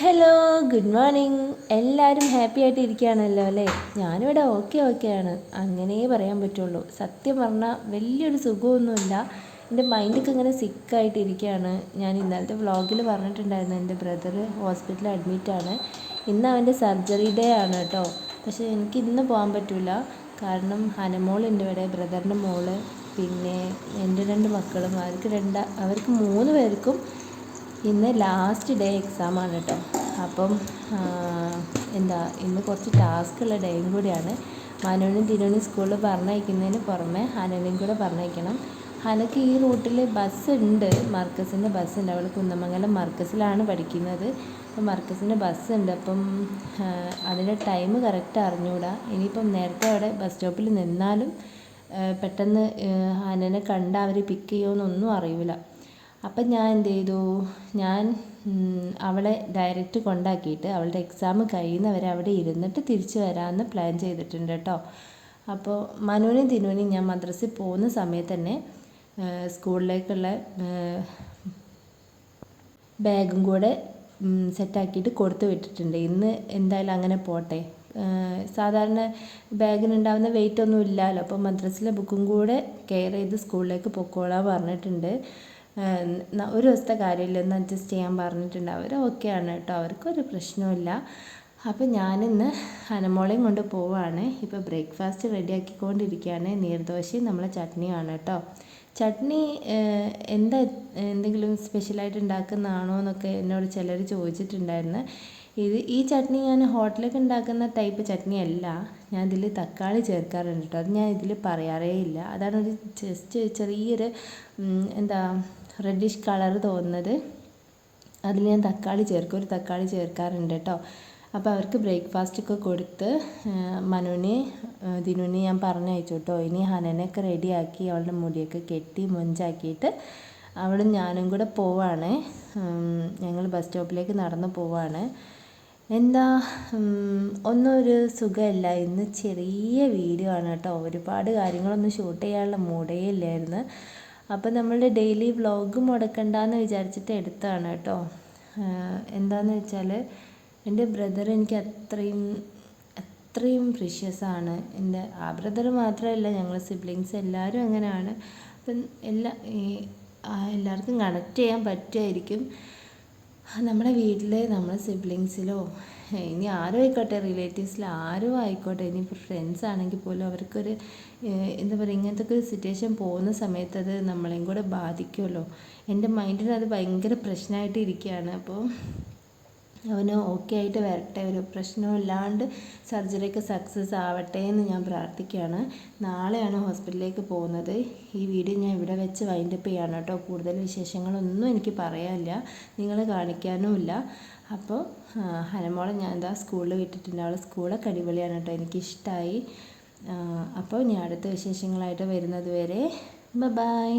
Hello, good morning. എല്ലാവരും happy ആയിട്ട് ഇരിക്കുകയാണല്ലോ അല്ലേ? ഞാനിവിടെ ഓക്കെയാണ്. അങ്ങനെ പറയാൻ പറ്റുള്ളൂ. സത്യം പറഞ്ഞാൽ വലിയൊരു സുഖമൊന്നുമില്ല. എൻ്റെ മൈൻഡൊക്കെ ഇങ്ങനെ സിക്കായിട്ട് ഇരിക്കുകയാണ്. ഞാൻ ഇന്നലത്തെ വ്ളോഗിൽ പറഞ്ഞിട്ടുണ്ടായിരുന്നു എൻ്റെ ബ്രദർ ഹോസ്പിറ്റലിൽ അഡ്മിറ്റാണ്. ഇന്ന് അവൻ്റെ സർജറി ഡേ ആണ് കേട്ടോ. പക്ഷേ എനിക്ക് ഇന്ന് പോകാൻ പറ്റില്ല. കാരണം ഹനമോളുണ്ട് ഇവിടെ, ബ്രദറിൻ്റെ മോള്, പിന്നെ എൻ്റെ 2 മക്കളും. അവർക്ക് 3 പേർക്കും ഇന്ന് ലാസ്റ്റ് ഡേ എക്സാമാണ് കേട്ടോ. അപ്പം ഇന്ന് കുറച്ച് ടാസ്ക്കുള്ള ഡേയും കൂടിയാണ്. മനുവിനും ദിനുവിനും സ്കൂളിൽ പറഞ്ഞയക്കുന്നതിന് പുറമെ ഹനനെയും കൂടെ പറഞ്ഞയക്കണം. ഹനക്ക് ഈ റൂട്ടിൽ ബസ്സുണ്ട്, മർക്കസിൻ്റെ ബസ്സുണ്ട്. അവൾ കുന്നമംഗലം മർക്കസിലാണ് പഠിക്കുന്നത്. അപ്പം മർക്കസിൻ്റെ ബസ്സുണ്ട്. അപ്പം അതിൻ്റെ ടൈം കറക്റ്റ് അറിഞ്ഞുകൂടാ. ഇനിയിപ്പം നേരത്തെ അവിടെ ബസ് സ്റ്റോപ്പിൽ നിന്നാലും പെട്ടെന്ന് ഹനനെ കണ്ട അവർ പിക്ക് ചെയ്യുമെന്നൊന്നും അറിയില്ല. അപ്പം ഞാൻ എന്ത് ചെയ്തു, ഞാൻ അവളെ ഡയറക്റ്റ് കൊണ്ടാക്കിയിട്ട് അവളുടെ എക്സാം കഴിയുന്നവരെ അവിടെ ഇരുന്നിട്ട് തിരിച്ചു വരാമെന്ന് പ്ലാൻ ചെയ്തിട്ടുണ്ട് കേട്ടോ. അപ്പോൾ മനുവിനും ദിനുവിനും ഞാൻ മദ്രസയിൽ പോകുന്ന സമയത്ത് തന്നെ സ്കൂളിലേക്കുള്ള ബാഗും കൂടെ സെറ്റാക്കിയിട്ട് കൊടുത്തു വിട്ടിട്ടുണ്ട്. ഇന്ന് എന്തായാലും അങ്ങനെ പോട്ടെ. സാധാരണ ബാഗിനുണ്ടാകുന്ന വെയിറ്റ് ഒന്നും ഇല്ലല്ലോ. അപ്പോൾ മദ്രസയിലെ ബുക്കും കൂടെ കെയർ ചെയ്ത് സ്കൂളിലേക്ക് പൊക്കോളാൻ പറഞ്ഞിട്ടുണ്ട്. ഒരു ദിവസത്തെ കാര്യമില്ല, ഒന്ന് അഡ്ജസ്റ്റ് ചെയ്യാൻ പറഞ്ഞിട്ടുണ്ട്. അവർ ഓക്കെയാണ് കേട്ടോ, അവർക്കൊരു പ്രശ്നമില്ല. അപ്പോൾ ഞാനിന്ന് ഹനമോളെയും കൊണ്ട് പോവുകയാണ്. ഇപ്പോൾ ബ്രേക്ക്ഫാസ്റ്റ് റെഡിയാക്കിക്കൊണ്ടിരിക്കുകയാണ്. നീർദോശയും നമ്മളെ ചട്നിയാണ് കേട്ടോ. ചട്നി എന്തെങ്കിലും സ്പെഷ്യലായിട്ട് ഉണ്ടാക്കുന്നതാണോ എന്നൊക്കെ എന്നോട് ചിലർ ചോദിച്ചിട്ടുണ്ടായിരുന്നു. ഈ ചട്നി ഞാൻ ഹോട്ടലൊക്കെ ഉണ്ടാക്കുന്ന ടൈപ്പ് ചട്നി അല്ല. ഞാൻ ഇതിൽ തക്കാളി ചേർക്കാറുണ്ട് കേട്ടോ. അത് ഞാൻ ഇതിൽ പറയാറേ ഇല്ല. അതാണ് ഒരു ജസ്റ്റ് ചെറിയൊരു റെഡിഷ് കളർ തോന്നുന്നത്. അതിൽ ഞാൻ ഒരു തക്കാളി ചേർക്കാറുണ്ട് കേട്ടോ. അപ്പോൾ അവർക്ക് ബ്രേക്ക്ഫാസ്റ്റൊക്കെ കൊടുത്ത് മനുവിനെ ദിനുവിനെ ഞാൻ പറഞ്ഞയച്ചു കേട്ടോ. ഇനി ഹനനൊക്കെ റെഡിയാക്കി അവളുടെ മുടിയൊക്കെ കെട്ടി മൊഞ്ചാക്കിയിട്ട് അവളും ഞാനും കൂടെ പോവാണ്. ഞങ്ങൾ ബസ് സ്റ്റോപ്പിലേക്ക് നടന്ന് പോവാണ്. ഒന്നും ഒരു സുഖമില്ല. ഇന്ന് ചെറിയ വീഡിയോ ആണ് കേട്ടോ. ഒരുപാട് കാര്യങ്ങളൊന്നും ഷൂട്ട് ചെയ്യാനുള്ള മൂഡേ ഇല്ലായിരുന്നു. അപ്പോൾ നമ്മളുടെ ഡെയിലി വ്ളോഗ് മുടക്കണ്ടെന്ന് വിചാരിച്ചിട്ട് എടുത്തതാണ് കേട്ടോ. എന്താണെന്ന് വെച്ചാൽ എൻ്റെ ബ്രദർ എനിക്ക് അത്രയും പ്രീഷ്യസാണ്. ആ ബ്രദർ മാത്രമല്ല, ഞങ്ങൾ സിബ്ലിങ്സ് എല്ലാവരും അങ്ങനെയാണ്. അപ്പം എല്ലാവർക്കും കണക്ട് ചെയ്യാൻ പറ്റുമായിരിക്കും. നമ്മുടെ വീട്ടിൽ നമ്മുടെ സിബ്ലിങ്സിലോ ഇനി ആരും ആയിക്കോട്ടെ, റിലേറ്റീവ്സിൽ ആരും ആയിക്കോട്ടെ, ഇനിയിപ്പോൾ ഫ്രണ്ട്സ് ആണെങ്കിൽ പോലും അവർക്കൊരു ഇങ്ങനത്തെ ഒരു സിറ്റുവേഷൻ പോകുന്ന സമയത്ത് അത് നമ്മളെയും കൂടെ ബാധിക്കുമല്ലോ. എൻ്റെ മൈൻഡിന് അത് ഭയങ്കര പ്രശ്നമായിട്ട് ഇരിക്കുകയാണ്. അപ്പോൾ അവന് ഓക്കെ ആയിട്ട് വരട്ടെ, ഒരു പ്രശ്നമില്ലാണ്ട് സർജറിയൊക്കെ സക്സസ് ആവട്ടെ എന്ന് ഞാൻ പ്രാർത്ഥിക്കുകയാണ്. നാളെയാണ് ഹോസ്പിറ്റലിലേക്ക് പോകുന്നത്. ഈ വീഡിയോ ഞാൻ ഇവിടെ വെച്ച് വൈൻഡപ്പ് ചെയ്യാണ് കേട്ടോ. കൂടുതൽ വിശേഷങ്ങളൊന്നും എനിക്ക് പറയാനില്ല, നിങ്ങൾ കാണിക്കാനുമില്ല. അപ്പോൾ ഹനമോളെ ഞാൻ സ്കൂളിൽ വിട്ടിട്ടുണ്ട്. അവൾ സ്കൂളൊക്കെ അടിപൊളിയാണ് കേട്ടോ, എനിക്കിഷ്ടമായി. അപ്പോൾ ഞാൻ അടുത്ത വിശേഷങ്ങളായിട്ട് വരുന്നത് വരെ ബൈ.